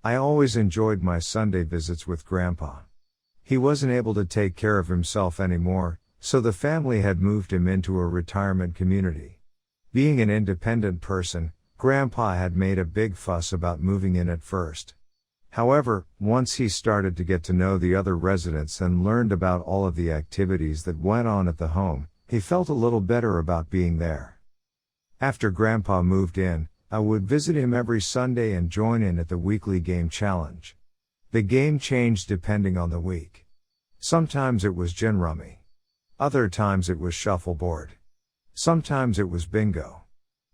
I always enjoyed my Sunday visits with Grandpa. He wasn't able to take care of himself anymore, so the family had moved him into a retirement community. Being an independent person, Grandpa had made a big fuss about moving in at first. However, once he started to get to know the other residents and learned about all of the activities that went on at the home, he felt a little better about being there. After Grandpa moved in, I would visit him every Sunday and join in at the weekly game challenge. The game changed depending on the week. Sometimes it was gin rummy. Other times it was shuffleboard. Sometimes it was bingo.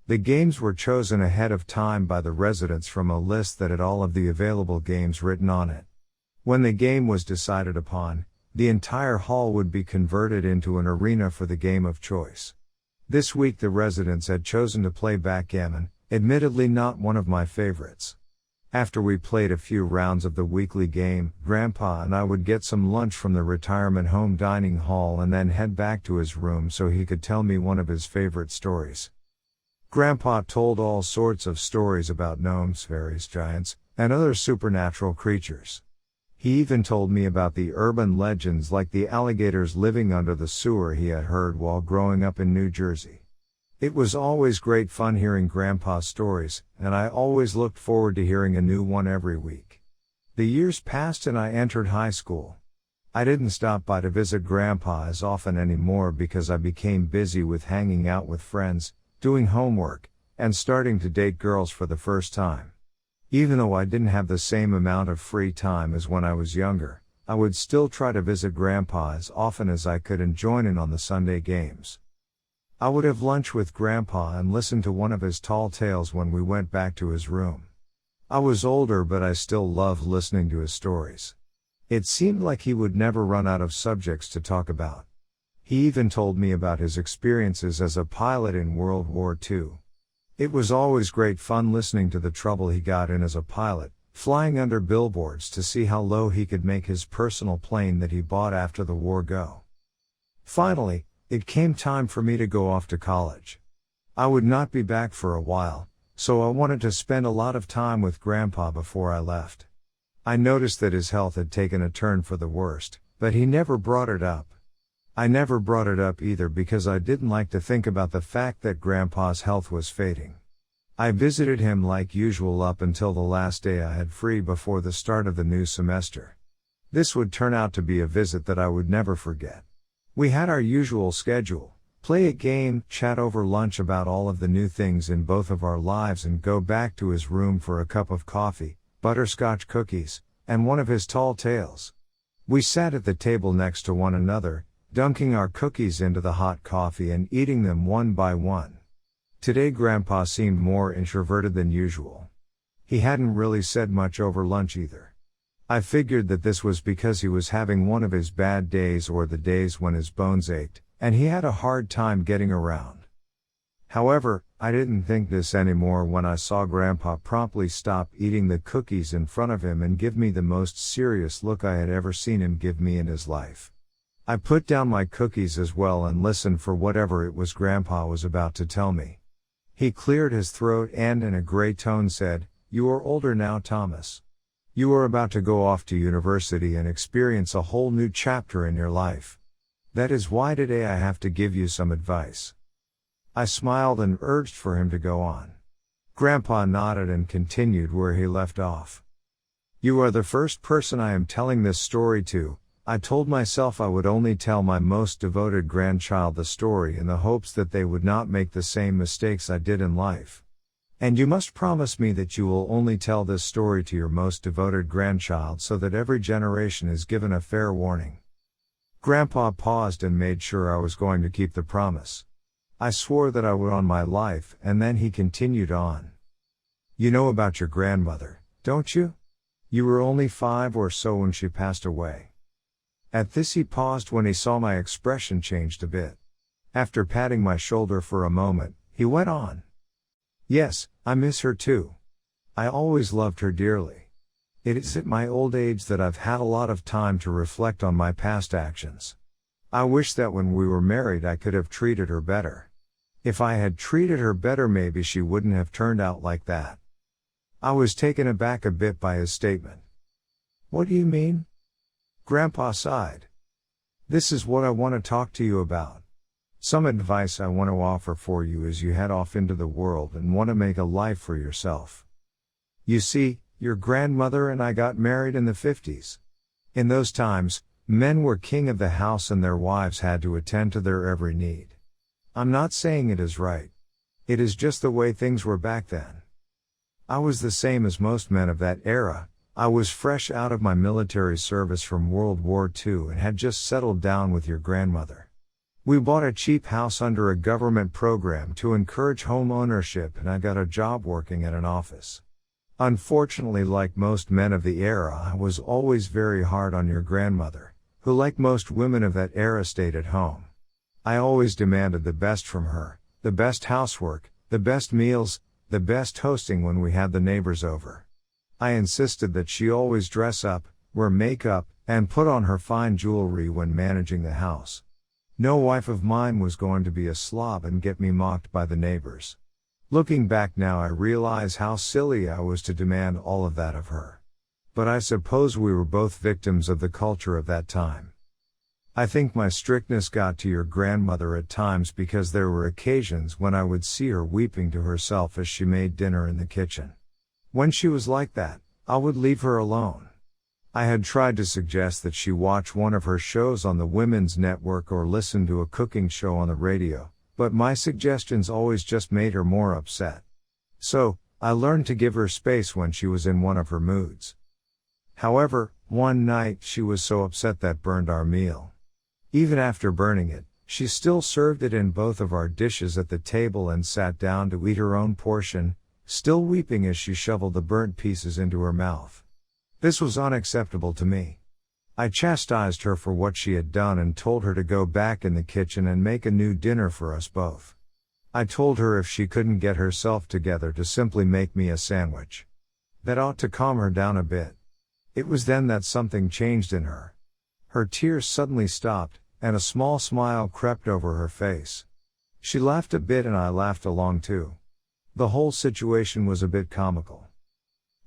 The games were chosen ahead of time by the residents from a list that had all of the available games written on it. When the game was decided upon, the entire hall would be converted into an arena for the game of choice. This week the residents had chosen to play backgammon, admittedly not one of my favorites. After we played a few rounds of the weekly game, Grandpa and I would get some lunch from the retirement home dining hall and then head back to his room so he could tell me one of his favorite stories. Grandpa told all sorts of stories about gnomes, fairies, giants, and other supernatural creatures. He even told me about the urban legends like the alligators living under the sewer he had heard while growing up in New Jersey. It was always great fun hearing Grandpa's stories, and I always looked forward to hearing a new one every week. The years passed and I entered high school. I didn't stop by to visit Grandpa as often anymore because I became busy with hanging out with friends, doing homework, and starting to date girls for the first time. Even though I didn't have the same amount of free time as when I was younger, I would still try to visit Grandpa as often as I could and join in on the Sunday games. I would have lunch with Grandpa and listen to one of his tall tales when we went back to his room. I was older, but I still loved listening to his stories. It seemed like he would never run out of subjects to talk about. He even told me about his experiences as a pilot in World War II. It was always great fun listening to the trouble he got in as a pilot, flying under billboards to see how low he could make his personal plane that he bought after the war go. Finally, it came time for me to go off to college. I would not be back for a while, so I wanted to spend a lot of time with Grandpa before I left. I noticed that his health had taken a turn for the worst, but he never brought it up. I never brought it up either because I didn't like to think about the fact that Grandpa's health was fading. I visited him like usual up until the last day I had free before the start of the new semester. This would turn out to be a visit that I would never forget. We had our usual schedule, play a game, chat over lunch about all of the new things in both of our lives and go back to his room for a cup of coffee, butterscotch cookies, and one of his tall tales. We sat at the table next to one another, dunking our cookies into the hot coffee and eating them one by one. Today Grandpa seemed more introverted than usual. He hadn't really said much over lunch either. I figured that this was because he was having one of his bad days or the days when his bones ached, and he had a hard time getting around. However, I didn't think this anymore when I saw Grandpa promptly stop eating the cookies in front of him and give me the most serious look I had ever seen him give me in his life. I put down my cookies as well and listened for whatever it was Grandpa was about to tell me. He cleared his throat and in a gray tone said, "You are older now, Thomas. You are about to go off to university and experience a whole new chapter in your life. That is why today I have to give you some advice." I smiled and urged for him to go on. Grandpa nodded and continued where he left off. "You are the first person I am telling this story to. I told myself I would only tell my most devoted grandchild the story in the hopes that they would not make the same mistakes I did in life. And you must promise me that you will only tell this story to your most devoted grandchild so that every generation is given a fair warning." Grandpa paused and made sure I was going to keep the promise. I swore that I would on my life, and then he continued on. "You know about your grandmother, don't you? You were only 5 or so when she passed away." At this he paused when he saw my expression changed a bit. After patting my shoulder for a moment, he went on. "Yes, I miss her too. I always loved her dearly. It is at my old age that I've had a lot of time to reflect on my past actions. I wish that when we were married I could have treated her better. If I had treated her better maybe she wouldn't have turned out like that." I was taken aback a bit by his statement. "What do you mean?" Grandpa sighed. "This is what I want to talk to you about. Some advice I want to offer for you as you head off into the world and want to make a life for yourself. You see, your grandmother and I got married in the 50s. In those times, men were king of the house and their wives had to attend to their every need. I'm not saying it is right. It is just the way things were back then. I was the same as most men of that era. I was fresh out of my military service from World War II and had just settled down with your grandmother. We bought a cheap house under a government program to encourage home ownership, and I got a job working at an office. Unfortunately, like most men of the era, I was always very hard on your grandmother, who, like most women of that era, stayed at home. I always demanded the best from her, the best housework, the best meals, the best hosting when we had the neighbors over. I insisted that she always dress up, wear makeup, and put on her fine jewelry when managing the house. No wife of mine was going to be a slob and get me mocked by the neighbors. Looking back now, I realize how silly I was to demand all of that of her. But I suppose we were both victims of the culture of that time. I think my strictness got to your grandmother at times because there were occasions when I would see her weeping to herself as she made dinner in the kitchen. When she was like that, I would leave her alone. I had tried to suggest that she watch one of her shows on the Women's Network or listen to a cooking show on the radio, but my suggestions always just made her more upset. So, I learned to give her space when she was in one of her moods. However, one night she was so upset that burned our meal. Even after burning it, she still served it in both of our dishes at the table and sat down to eat her own portion, still weeping as she shoveled the burnt pieces into her mouth. This was unacceptable to me. I chastised her for what she had done and told her to go back in the kitchen and make a new dinner for us both. I told her if she couldn't get herself together to simply make me a sandwich. That ought to calm her down a bit. It was then that something changed in her. Her tears suddenly stopped, and a small smile crept over her face. She laughed a bit and I laughed along too. The whole situation was a bit comical.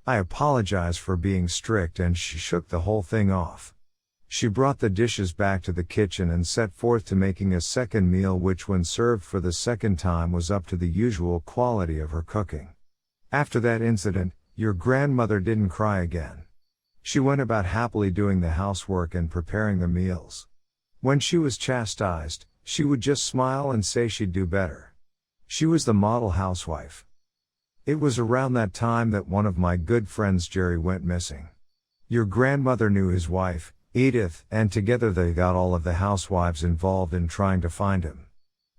I apologized for being strict and she shook the whole thing off. She brought the dishes back to the kitchen and set forth to making a second meal which, when served for the second time, was up to the usual quality of her cooking. After that incident, your grandmother didn't cry again. She went about happily doing the housework and preparing the meals. When she was chastised, she would just smile and say she'd do better. She was the model housewife. It was around that time that one of my good friends, Jerry, went missing. Your grandmother knew his wife, Edith, and together they got all of the housewives involved in trying to find him.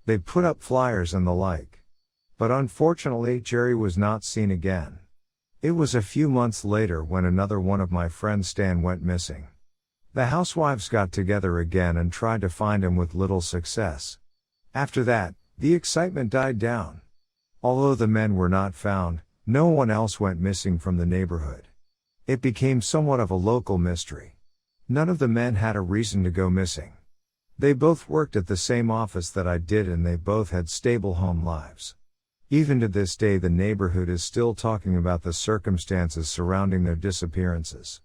They put up flyers and the like. But unfortunately, Jerry was not seen again. It was a few months later when another one of my friends, Stan, went missing. The housewives got together again and tried to find him with little success. After that, the excitement died down. Although the men were not found, no one else went missing from the neighborhood. It became somewhat of a local mystery. None of the men had a reason to go missing. They both worked at the same office that I did and they both had stable home lives. Even to this day, the neighborhood is still talking about the circumstances surrounding their disappearances.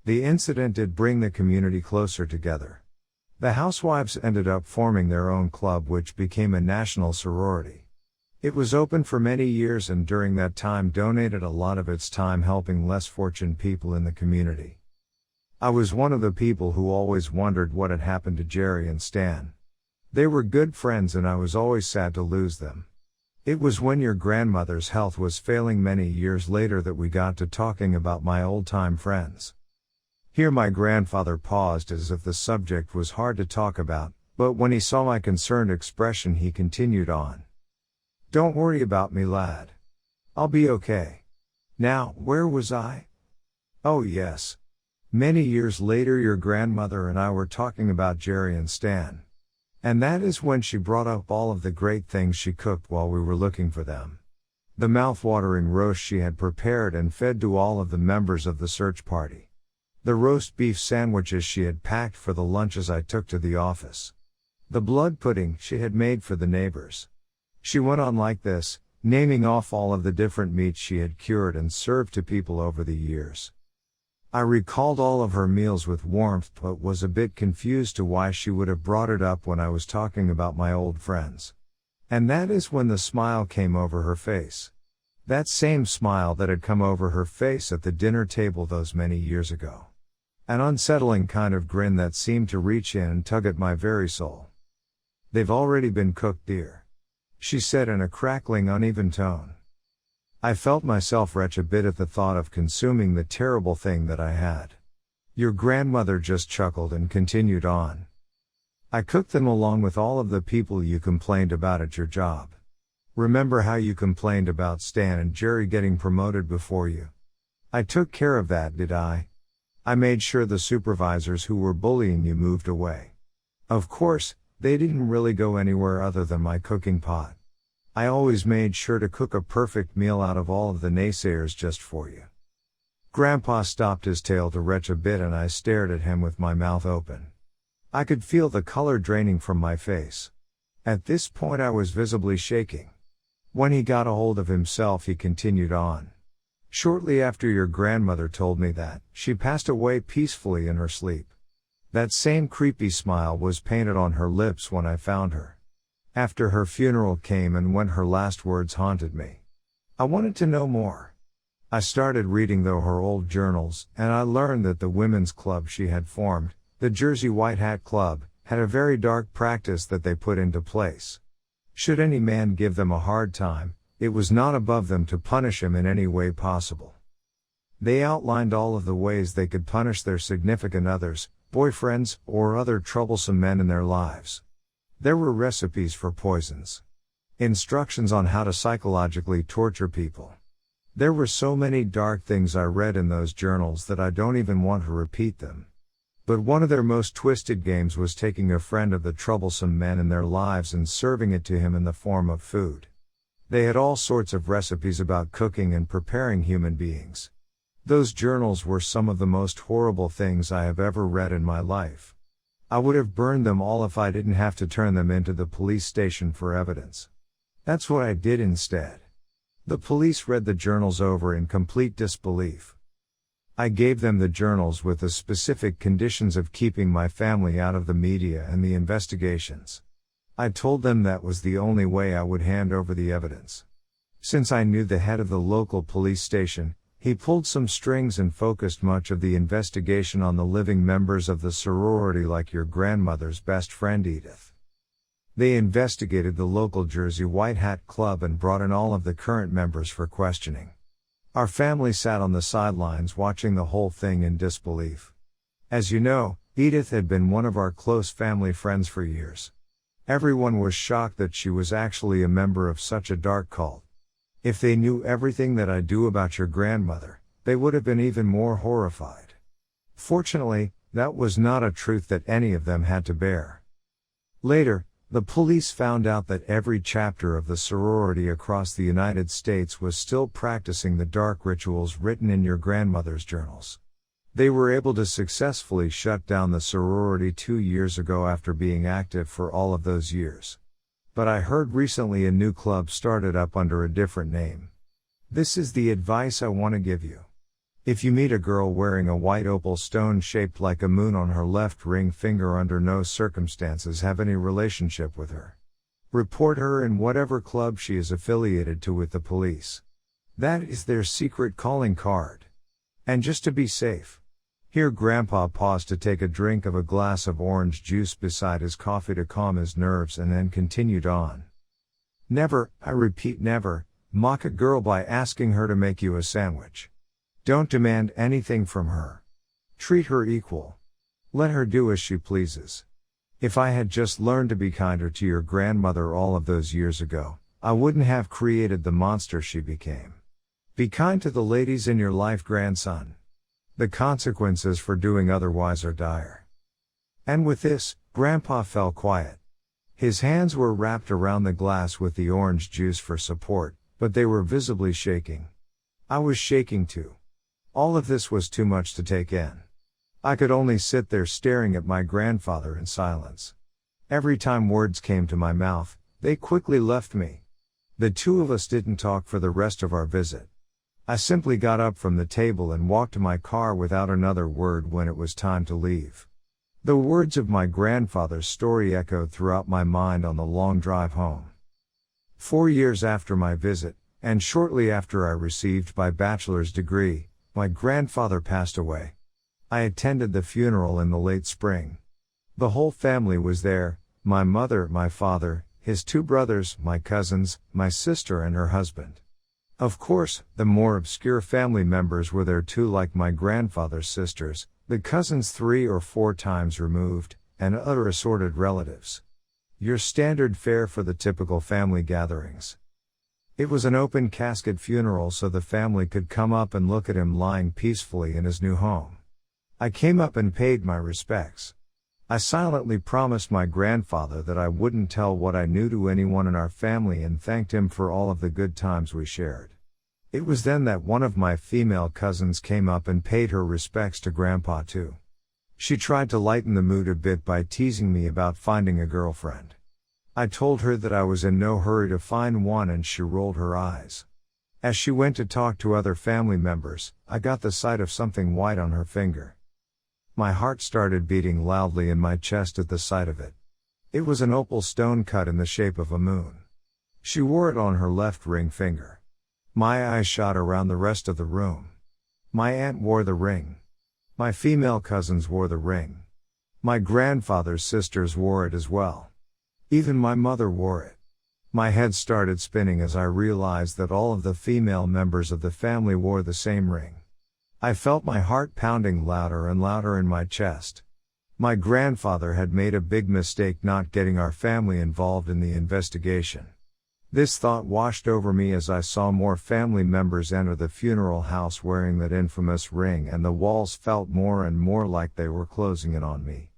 The incident did bring the community closer together. The housewives ended up forming their own club, which became a national sorority. It was open for many years and during that time donated a lot of its time helping less fortunate people in the community. I was one of the people who always wondered what had happened to Jerry and Stan. They were good friends and I was always sad to lose them. It was when your grandmother's health was failing many years later that we got to talking about my old-time friends. Here my grandfather paused as if the subject was hard to talk about, but when he saw my concerned expression he continued on. "Don't worry about me, lad. I'll be okay. Now, where was I? Oh yes. Many years later your grandmother and I were talking about Jerry and Stan. And that is when she brought up all of the great things she cooked while we were looking for them. The mouth-watering roast she had prepared and fed to all of the members of the search party. The roast beef sandwiches she had packed for the lunches I took to the office. The blood pudding she had made for the neighbors. She went on like this, naming off all of the different meats she had cured and served to people over the years. I recalled all of her meals with warmth but was a bit confused to why she would have brought it up when I was talking about my old friends. And that is when the smile came over her face. That same smile that had come over her face at the dinner table those many years ago. An unsettling kind of grin that seemed to reach in and tug at my very soul. "They've already been cooked, dear," she said in a crackling, uneven tone. I felt myself retch a bit at the thought of consuming the terrible thing that I had. "Your grandmother just chuckled and continued on. I cooked them along with all of the people you complained about at your job. Remember how you complained about Stan and Jerry getting promoted before you? I took care of that, did I? I made sure the supervisors who were bullying you moved away. Of course, they didn't really go anywhere other than my cooking pot. I always made sure to cook a perfect meal out of all of the naysayers just for you." Grandpa stopped his tale to retch a bit and I stared at him with my mouth open. I could feel the color draining from my face. At this point I was visibly shaking. When he got a hold of himself he continued on. "Shortly after your grandmother told me that, she passed away peacefully in her sleep. That same creepy smile was painted on her lips when I found her. After her funeral came and went, her last words haunted me. I wanted to know more. I started reading her old journals, and I learned that the women's club she had formed, the Jersey White Hat Club, had a very dark practice that they put into place. Should any man give them a hard time, it was not above them to punish him in any way possible. They outlined all of the ways they could punish their significant others, boyfriends, or other troublesome men in their lives. There were recipes for poisons. Instructions on how to psychologically torture people. There were so many dark things I read in those journals that I don't even want to repeat them. But one of their most twisted games was taking a friend of the troublesome men in their lives and serving it to him in the form of food. They had all sorts of recipes about cooking and preparing human beings. Those journals were some of the most horrible things I have ever read in my life. I would have burned them all if I didn't have to turn them into the police station for evidence. That's what I did instead. The police read the journals over in complete disbelief. I gave them the journals with the specific conditions of keeping my family out of the media and the investigations. I told them that was the only way I would hand over the evidence. Since I knew the head of the local police station, he pulled some strings and focused much of the investigation on the living members of the sorority, like your grandmother's best friend Edith. They investigated the local Jersey White Hat Club and brought in all of the current members for questioning. Our family sat on the sidelines watching the whole thing in disbelief. As you know, Edith had been one of our close family friends for years. Everyone was shocked that she was actually a member of such a dark cult. If they knew everything that I do about your grandmother, they would have been even more horrified. Fortunately, that was not a truth that any of them had to bear. Later, the police found out that every chapter of the sorority across the United States was still practicing the dark rituals written in your grandmother's journals. They were able to successfully shut down the sorority 2 years ago after being active for all of those years. But I heard recently a new club started up under a different name. This is the advice I want to give you. If you meet a girl wearing a white opal stone shaped like a moon on her left ring finger, under no circumstances have any relationship with her. Report her in whatever club she is affiliated to with the police. That is their secret calling card. And just to be safe. Here Grandpa paused to take a drink of a glass of orange juice beside his coffee to calm his nerves and then continued on. Never, I repeat never, mock a girl by asking her to make you a sandwich. Don't demand anything from her. Treat her equal. Let her do as she pleases. If I had just learned to be kinder to your grandmother all of those years ago, I wouldn't have created the monster she became. Be kind to the ladies in your life, grandson. The consequences for doing otherwise are dire. And with this, Grandpa fell quiet. His hands were wrapped around the glass with the orange juice for support, but they were visibly shaking. I was shaking too. All of this was too much to take in. I could only sit there staring at my grandfather in silence. Every time words came to my mouth, they quickly left me. The two of us didn't talk for the rest of our visit. I simply got up from the table and walked to my car without another word when it was time to leave. The words of my grandfather's story echoed throughout my mind on the long drive home. 4 years after my visit, and shortly after I received my bachelor's degree, my grandfather passed away. I attended the funeral in the late spring. The whole family was there, my mother, my father, his 2 brothers, my cousins, my sister and her husband. Of course, the more obscure family members were there too, like my grandfather's sisters, the cousins 3 or 4 times removed, and other assorted relatives. Your standard fare for the typical family gatherings. It was an open casket funeral so the family could come up and look at him lying peacefully in his new home. I came up and paid my respects. I silently promised my grandfather that I wouldn't tell what I knew to anyone in our family and thanked him for all of the good times we shared. It was then that one of my female cousins came up and paid her respects to Grandpa too. She tried to lighten the mood a bit by teasing me about finding a girlfriend. I told her that I was in no hurry to find one and she rolled her eyes. As she went to talk to other family members, I got the sight of something white on her finger. My heart started beating loudly in my chest at the sight of it. It was an opal stone cut in the shape of a moon. She wore it on her left ring finger. My eyes shot around the rest of the room. My aunt wore the ring. My female cousins wore the ring. My grandfather's sisters wore it as well. Even my mother wore it. My head started spinning as I realized that all of the female members of the family wore the same ring. I felt my heart pounding louder and louder in my chest. My grandfather had made a big mistake not getting our family involved in the investigation. This thought washed over me as I saw more family members enter the funeral house wearing that infamous ring, and the walls felt more and more like they were closing in on me.